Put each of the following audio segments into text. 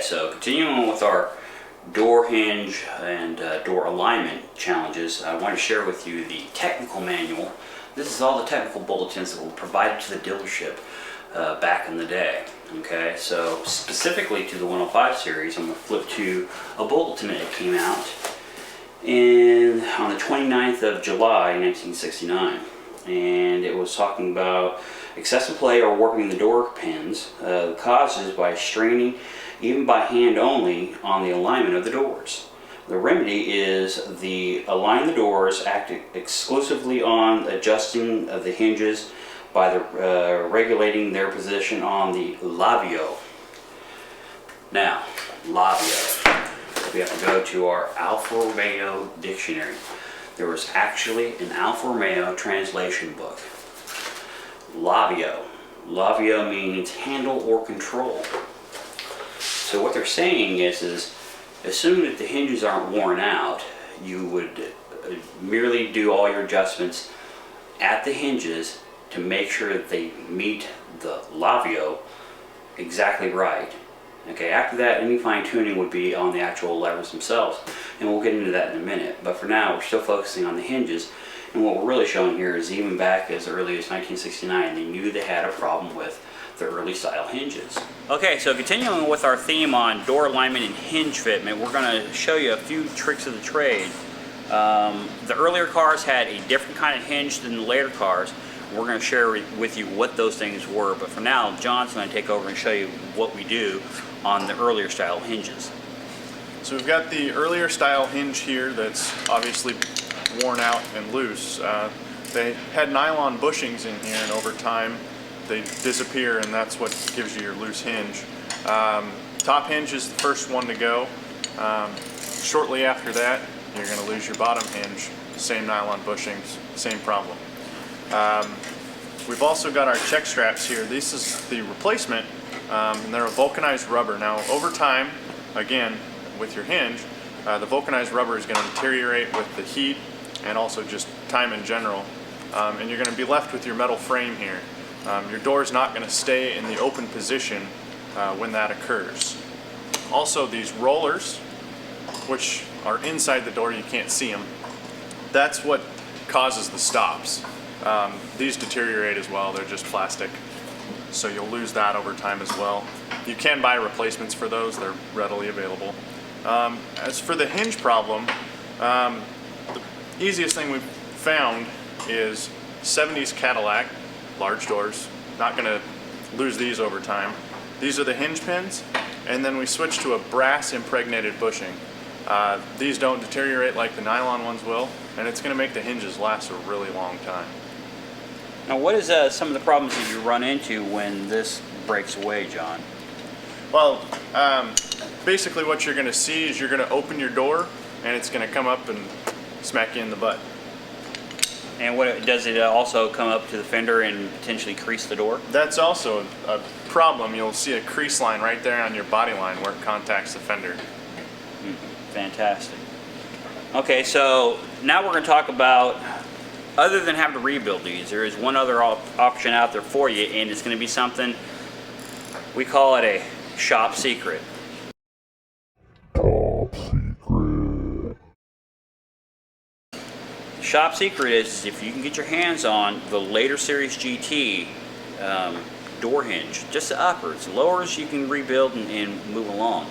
so continuing on with our door hinge and door alignment challenges, I want to share with you the technical manual. This is all the technical bulletins that were provided to the dealership back in the day. Okay, so specifically to the 105 series, I'm going to flip to a bulletin that came out on the 29th of July 1969. And it was talking about excessive play or warping the door pins causes by straining, even by hand only, on the alignment of the doors. The remedy is align the doors, act exclusively on adjusting of the hinges by regulating their position on the labio. Now, labio. We have to go to our Alfa Romeo dictionary. There was actually an Alfa Romeo translation book. Labio. Labio means handle or control. So what they're saying is as soon as the hinges aren't worn out, you would merely do all your adjustments at the hinges to make sure that they meet the labio exactly right. Okay, after that, any fine tuning would be on the actual levers themselves, and we'll get into that in a minute. But for now, we're still focusing on the hinges, and what we're really showing here is even back as early as 1969, they knew they had a problem with the early style hinges. Okay, so continuing with our theme on door alignment and hinge fitment, we're going to show you a few tricks of the trade. The earlier cars had a different kind of hinge than the later cars. We're going to share with you what those things were, but for now, John's going to take over and show you what we do on the earlier style hinges. So we've got the earlier style hinge here that's obviously worn out and loose. They had nylon bushings in here, and over time they disappear, and that's what gives you your loose hinge. Top hinge is the first one to go. Shortly after that, you're going to lose your bottom hinge. Same nylon bushings, same problem. We've also got our check straps here. This is the replacement, and they're a vulcanized rubber. Now, over time, again, with your hinge, the vulcanized rubber is going to deteriorate with the heat and also just time in general, and you're going to be left with your metal frame here. Your door is not going to stay in the open position when that occurs. Also, these rollers, which are inside the door, you can't see them, that's what causes the stops. These deteriorate as well, they're just plastic, so you'll lose that over time as well. You can buy replacements for those, they're readily available. As for the hinge problem, the easiest thing we've found is 70s Cadillac, large doors, not going to lose these over time. These are the hinge pins, and then we switch to a brass impregnated bushing. These don't deteriorate like the nylon ones will, and it's going to make the hinges last a really long time. Now, what is some of the problems that you run into when this breaks away, John? Well, basically what you're going to see is you're going to open your door, and it's going to come up and smack you in the butt. And does it also come up to the fender and potentially crease the door? That's also a problem. You'll see a crease line right there on your body line where it contacts the fender. Fantastic. Okay, so now we're going to talk about, other than having to rebuild these, there is one other option out there for you, and it's going to be something, we call it a shop secret. Top secret. Shop secret is if you can get your hands on the later series GT door hinge, just the uppers. Lowers you can rebuild and move along,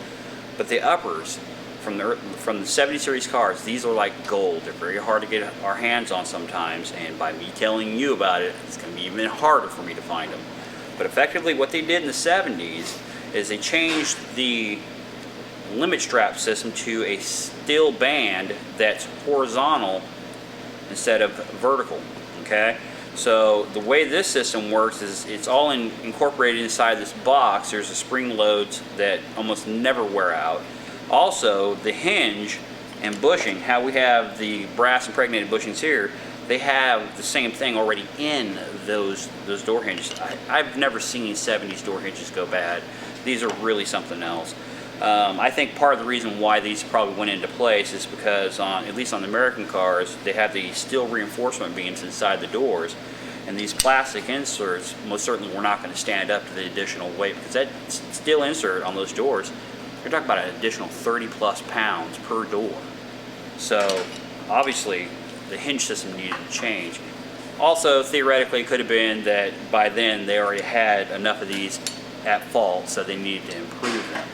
but the uppers from the 70 series cars, these are like gold. They're very hard to get our hands on sometimes, and by me telling you about it, it's going to be even harder for me to find them. But effectively what they did in the 70s is they changed the limit strap system to a steel band that's horizontal instead of vertical. Okay, so the way this system works is it's all incorporated inside this box. There's a spring loads that almost never wear out. Also, the hinge and bushing, how we have the brass impregnated bushings here, they have the same thing already in those door hinges. I've never seen 70s door hinges go bad. These are really something else. I think part of the reason why these probably went into place is because, at least on the American cars, they have the steel reinforcement beams inside the doors, and these plastic inserts most certainly were not going to stand up to the additional weight, because that steel insert on those doors you're talking about an additional 30 plus pounds per door. So obviously the hinge system needed to change. Also, theoretically, it could have been that by then they already had enough of these at fault, so they needed to improve them.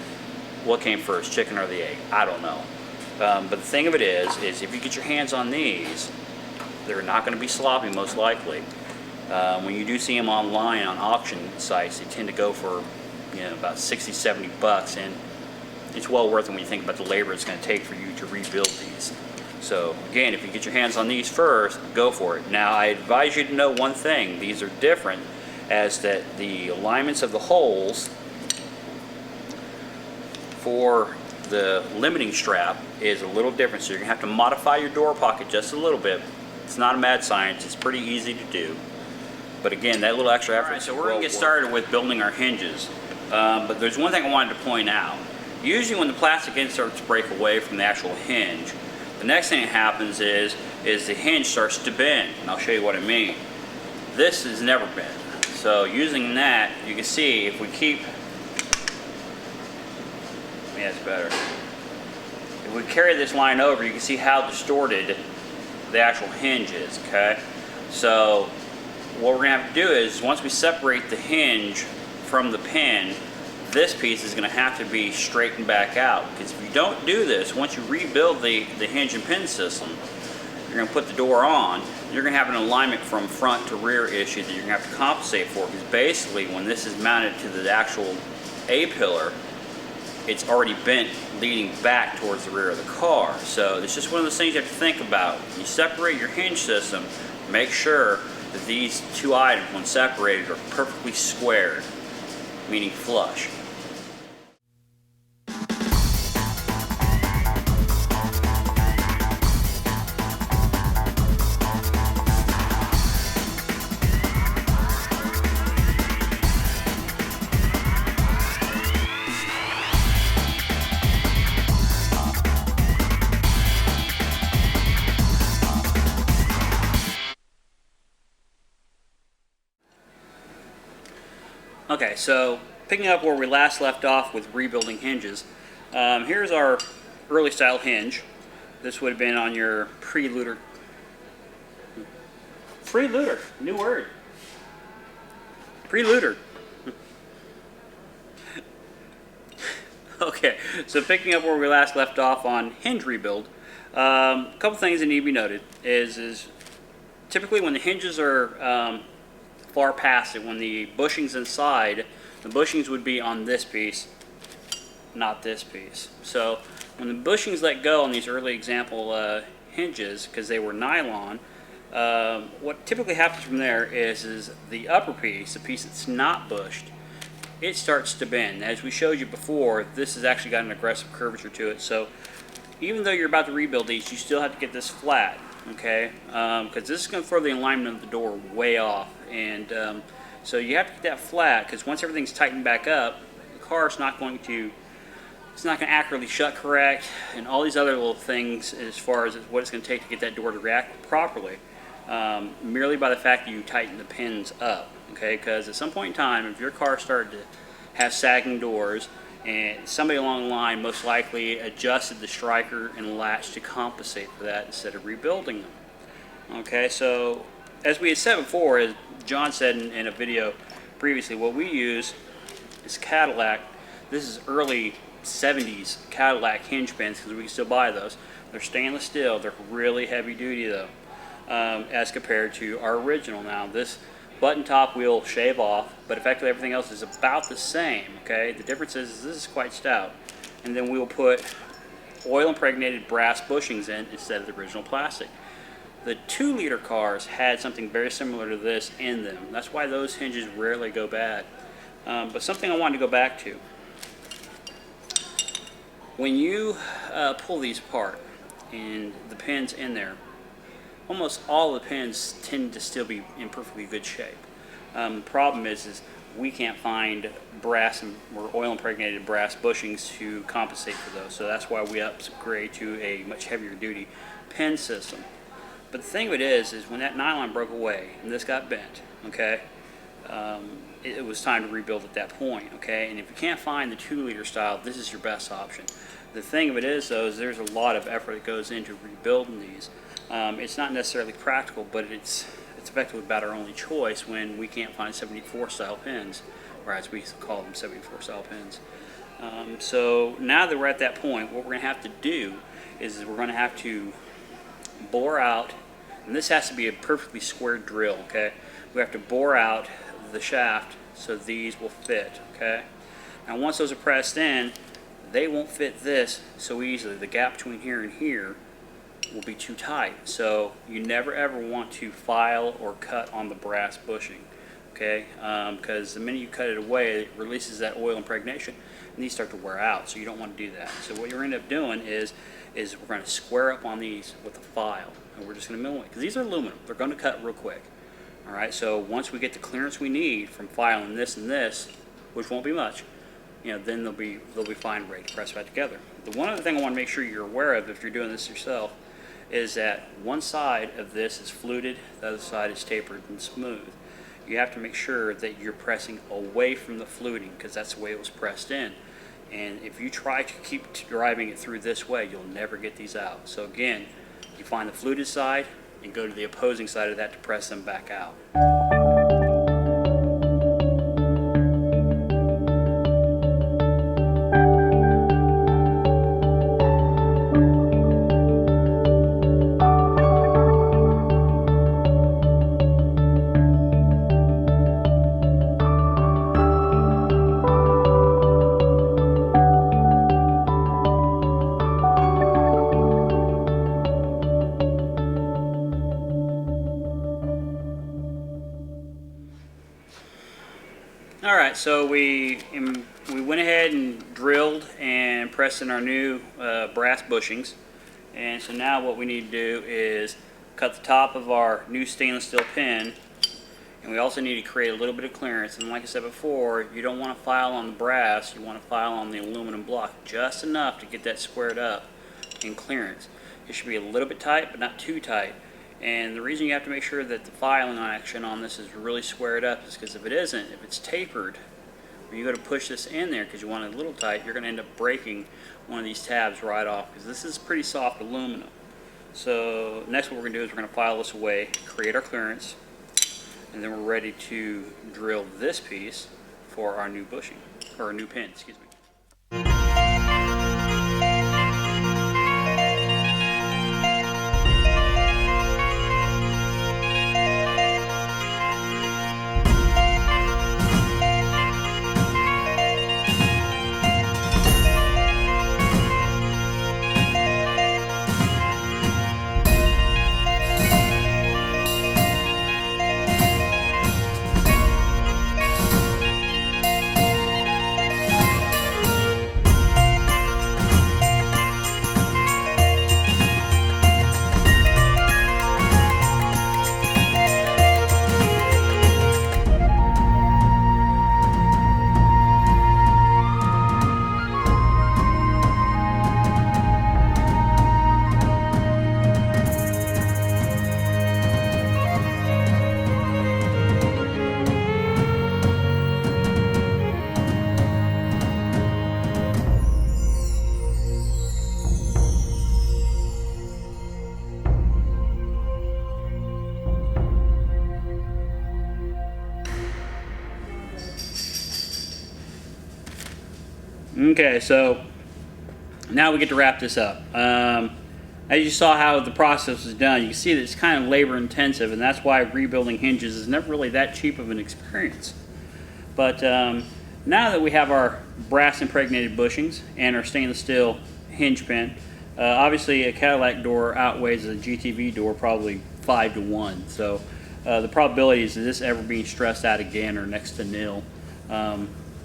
What came first, chicken or the egg? I don't know. But the thing of it is if you get your hands on these, they're not going to be sloppy, most likely. When you do see them online on auction sites, they tend to go for, you know, about 60, 70 bucks, and it's well worth it when you think about the labor it's going to take for you to rebuild these. So again, if you get your hands on these first, go for it. Now, I advise you to know one thing: these are different, as that the alignments of the holes for the limiting strap is a little different. So you're gonna have to modify your door pocket just a little bit. It's not a mad science. It's pretty easy to do. But again, that little extra effort. All right, so we're gonna get started with building our hinges. But there's one thing I wanted to point out. Usually when the plastic inserts break away from the actual hinge, the next thing that happens is the hinge starts to bend, and I'll show you what I mean. This has never bent. So using that, you can see if we keep, yeah, it's better. If we carry this line over, you can see how distorted the actual hinge is, okay? So what we're gonna have to do is, once we separate the hinge from the pin, this piece is going to have to be straightened back out, because if you don't do this, once you rebuild the hinge and pin system, you're going to put the door on, you're going to have an alignment from front to rear issue that you're going to have to compensate for, because basically when this is mounted to the actual A-pillar, it's already bent leading back towards the rear of the car. So it's just one of those things you have to think about. When you separate your hinge system, make sure that these two items, when separated, are perfectly squared, meaning flush. Okay, so picking up where we last left off with rebuilding hinges, here's our early style hinge. This would have been on your preluder. Preluder, new word. Preluder. Okay, so picking up where we last left off on hinge rebuild, a couple things that need to be noted is typically when the hinges are far past it, when the bushings inside, the bushings would be on this piece, not this piece. So when the bushings let go on these early example hinges, because they were nylon, what typically happens from there is the upper piece, the piece that's not bushed, it starts to bend. As we showed you before, this has actually got an aggressive curvature to it. So even though you're about to rebuild these, you still have to get this flat, okay? Because this is going to throw the alignment of the door way off. And so you have to get that flat, because once everything's tightened back up, the car's not going to, it's not going to accurately shut correct, and all these other little things as far as what it's going to take to get that door to react properly, merely by the fact that you tighten the pins up, okay? Because at some point in time, if your car started to have sagging doors, and somebody along the line most likely adjusted the striker and latch to compensate for that instead of rebuilding them. Okay, so as we had said before, as John said in a video previously, what we use is Cadillac. This is early 70s Cadillac hinge pins, because we can still buy those. They're stainless steel. They're really heavy duty though, as compared to our original. Now this button top we'll shave off, but effectively everything else is about the same, okay? The difference is this is quite stout. And then we'll put oil impregnated brass bushings in instead of the original plastic. The 2-liter cars had something very similar to this in them. That's why those hinges rarely go bad. But something I wanted to go back to. When you pull these apart and the pins in there, almost all the pins tend to still be in perfectly good shape. The problem is we can't find brass or oil impregnated brass bushings to compensate for those. So that's why we upgrade to a much heavier duty pin system. But the thing of it is when that nylon broke away and this got bent, okay, it was time to rebuild at that point, okay? And if you can't find the 2-liter style, this is your best option. The thing of it is, though, is there's a lot of effort that goes into rebuilding these. It's not necessarily practical, but it's effectively about our only choice when we can't find 74 style pins, or as we call them, 74 style pins. So now that we're at that point, what we're going to have to do is we're going to have to bore out, and this has to be a perfectly square drill, okay? We have to bore out the shaft so these will fit, okay? Now once those are pressed in, they won't fit this so easily. The gap between here and here will be too tight. So you never ever want to file or cut on the brass bushing, okay? Because the minute you cut it away, it releases that oil impregnation and these start to wear out. So you don't want to do that. So what you're going to end up doing is we're going to square up on these with a file, and we're just going to mill it because these are aluminum. They're going to cut real quick. All right. So once we get the clearance we need from filing this and this, which won't be much, you know, then they'll be fine, ready to press back together. The one other thing I want to make sure you're aware of if you're doing this yourself is that one side of this is fluted, the other side is tapered and smooth. You have to make sure that you're pressing away from the fluting because that's the way it was pressed in. And if you try to keep driving it through this way, you'll never get these out. So again, you find the fluted side and go to the opposing side of that to press them back out. All right, so we went ahead and drilled and pressed in our new brass bushings, and so now what we need to do is cut the top of our new stainless steel pin, and we also need to create a little bit of clearance. And like I said before, you don't want to file on the brass, you want to file on the aluminum block just enough to get that squared up in clearance. It should be a little bit tight, but not too tight. And the reason you have to make sure that the filing action on this is really squared up is because if it isn't, if it's tapered, when you go to push this in there because you want it a little tight, you're going to end up breaking one of these tabs right off because this is pretty soft aluminum. So next what we're going to do is we're going to file this away, create our clearance, and then we're ready to drill this piece for our new bushing, or our new pin, excuse me. Okay, so now we get to wrap this up. As you saw how the process was done, you can see that it's kind of labor intensive, and that's why rebuilding hinges is never really that cheap of an experience. But now that we have our brass impregnated bushings and our stainless steel hinge pin, obviously a Cadillac door outweighs a GTV door probably 5 to 1. So the probabilities of this ever being stressed out again are next to nil.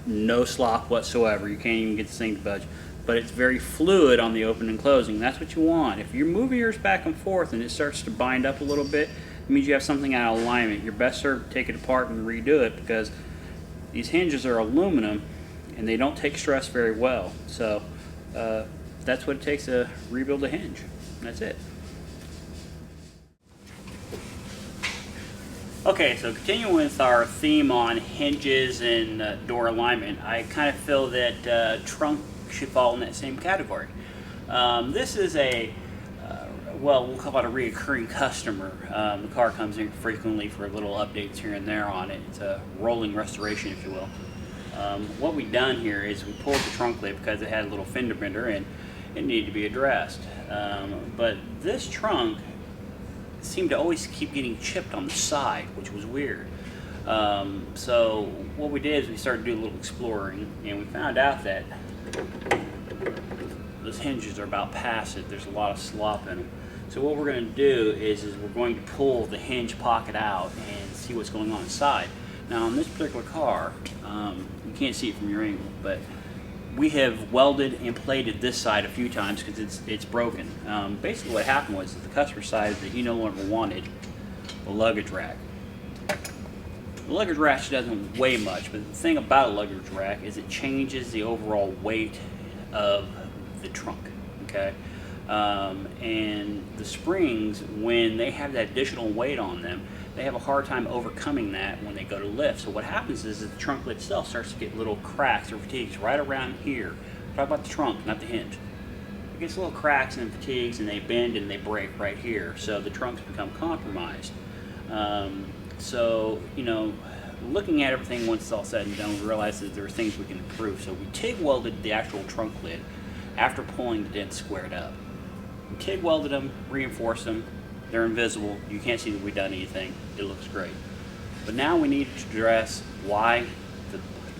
No slop whatsoever. You can't even get this thing to budge. But it's very fluid on the open and closing. That's what you want. If you're moving yours back and forth and it starts to bind up a little bit, it means you have something out of alignment. You're best served to take it apart and redo it because these hinges are aluminum and they don't take stress very well. So that's what it takes to rebuild a hinge. That's it. Okay, so continuing with our theme on hinges and door alignment, I kind of feel that trunk should fall in that same category. This is well, we'll call it a reoccurring customer. The car comes in frequently for little updates here and there on it. It's a rolling restoration, if you will. What we've done here is we pulled the trunk lid because it had a little fender bender and it needed to be addressed. But this trunk seemed to always keep getting chipped on the side, which was weird. So what we did is we started to do a little exploring, and we found out that those hinges are about past it. There's a lot of slop in them. So what we're going to do is we're going to pull the hinge pocket out and see what's going on inside. Now on this particular car, you can't see it from your angle, but we have welded and plated this side a few times because it's broken. Basically what happened was that the customer decided that he no longer wanted a luggage rack. The luggage rack doesn't weigh much, but the thing about a luggage rack is it changes the overall weight of the trunk, okay? And the springs, when they have that additional weight on them, they have a hard time overcoming that when they go to lift. So what happens is that the trunk lid itself starts to get little cracks or fatigues right around here. Talk about the trunk, not the hinge. It gets little cracks and fatigues, and they bend and they break right here. So the trunks become compromised. So, you know, looking at everything once it's all said and done, we realized that there are things we can improve. So we TIG welded the actual trunk lid after pulling the dent squared up. We TIG welded them, reinforced them. They're invisible. You can't see that we've done anything. It looks great. But now we need to address why the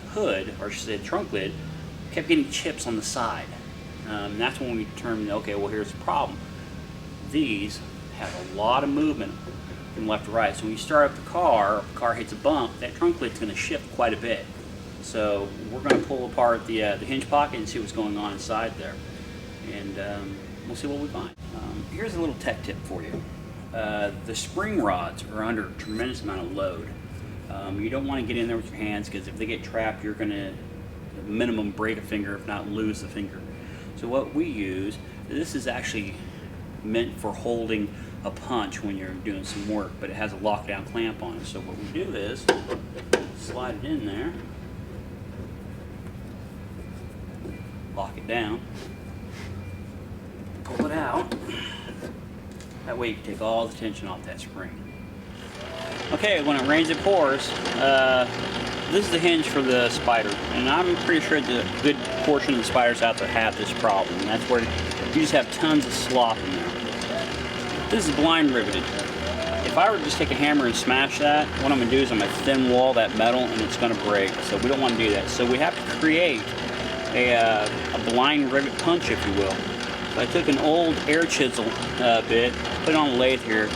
hood, or I should say the trunk lid, kept getting chips on the side. And that's when we determined, okay, well, here's the problem. These have a lot of movement from left to right. So when you start up the car, or if the car hits a bump, that trunk lid's going to shift quite a bit. So we're going to pull apart the hinge pocket and see what's going on inside there. And we'll see what we find. Here's a little tech tip for you. The spring rods are under a tremendous amount of load. You don't want to get in there with your hands because if they get trapped, you're going to minimum break a finger, if not lose the finger. So what we use, this is actually meant for holding a punch when you're doing some work, but it has a lockdown clamp on it. So what we do is slide it in there, lock it down, pull it out. That way you can take all the tension off that spring. Okay, when it rains it pours, this is the hinge for the spider, and I'm pretty sure that a good portion of the spiders out there have this problem, and that's where you just have tons of slop in there. This is blind riveted. If I were to just take a hammer and smash that, what I'm going to do is I'm going to thin wall that metal and it's going to break, so we don't want to do that. So we have to create a blind rivet punch, if you will. So I took an old air chisel bit, put it on the lathe here,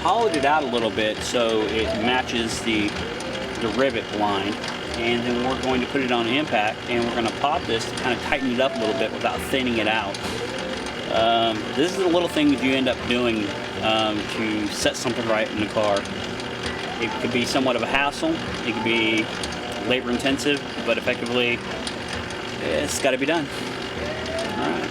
hollowed it out a little bit so it matches the rivet blind, and then we're going to put it on impact and we're going to pop this to kind of tighten it up a little bit without thinning it out. This is the little things you end up doing to set something right in the car. It could be somewhat of a hassle, it could be labor intensive, but effectively it's got to be done. All right.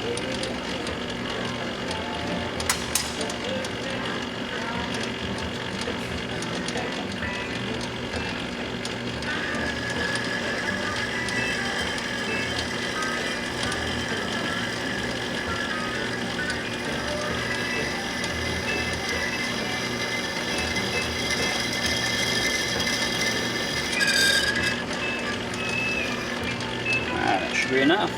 That should be enough.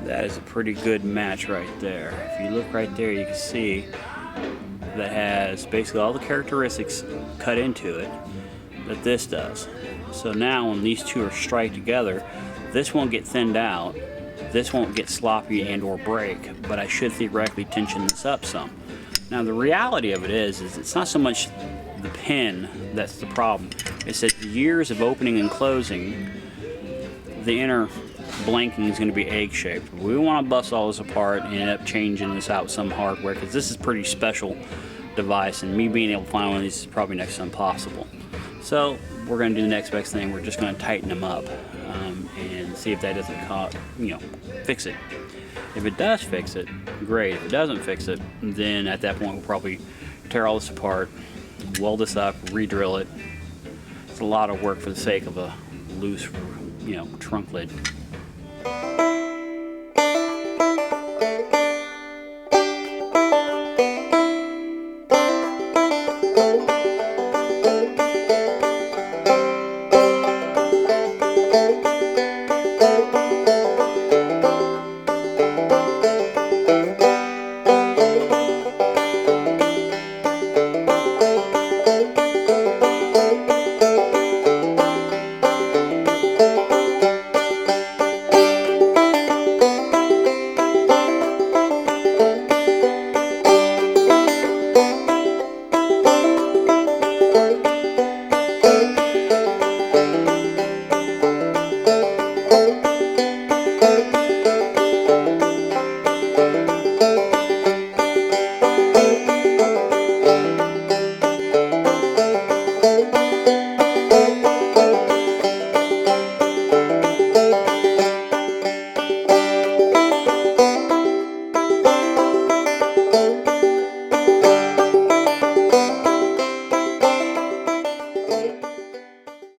That is a pretty good match right there. If you look right there, you can see that has basically all the characteristics cut into it that this does. So now when these two are striked together, this won't get thinned out, this won't get sloppy and or break, but I should theoretically tension this up some. Now the reality of it is it's not so much the pin that's the problem. It's that the years of opening and closing, the inner blanking is going to be egg-shaped. We want to bust all this apart and end up changing this out with some hardware because this is pretty special device, and me being able to find one of these is probably next to impossible. So we're going to do the next best thing. We're just going to tighten them up and see if that doesn't, fix it. If it does fix it, great. If it doesn't fix it, then at that point we'll probably tear all this apart, weld this up, re-drill it. It's a lot of work for the sake of a loose, trunk lid.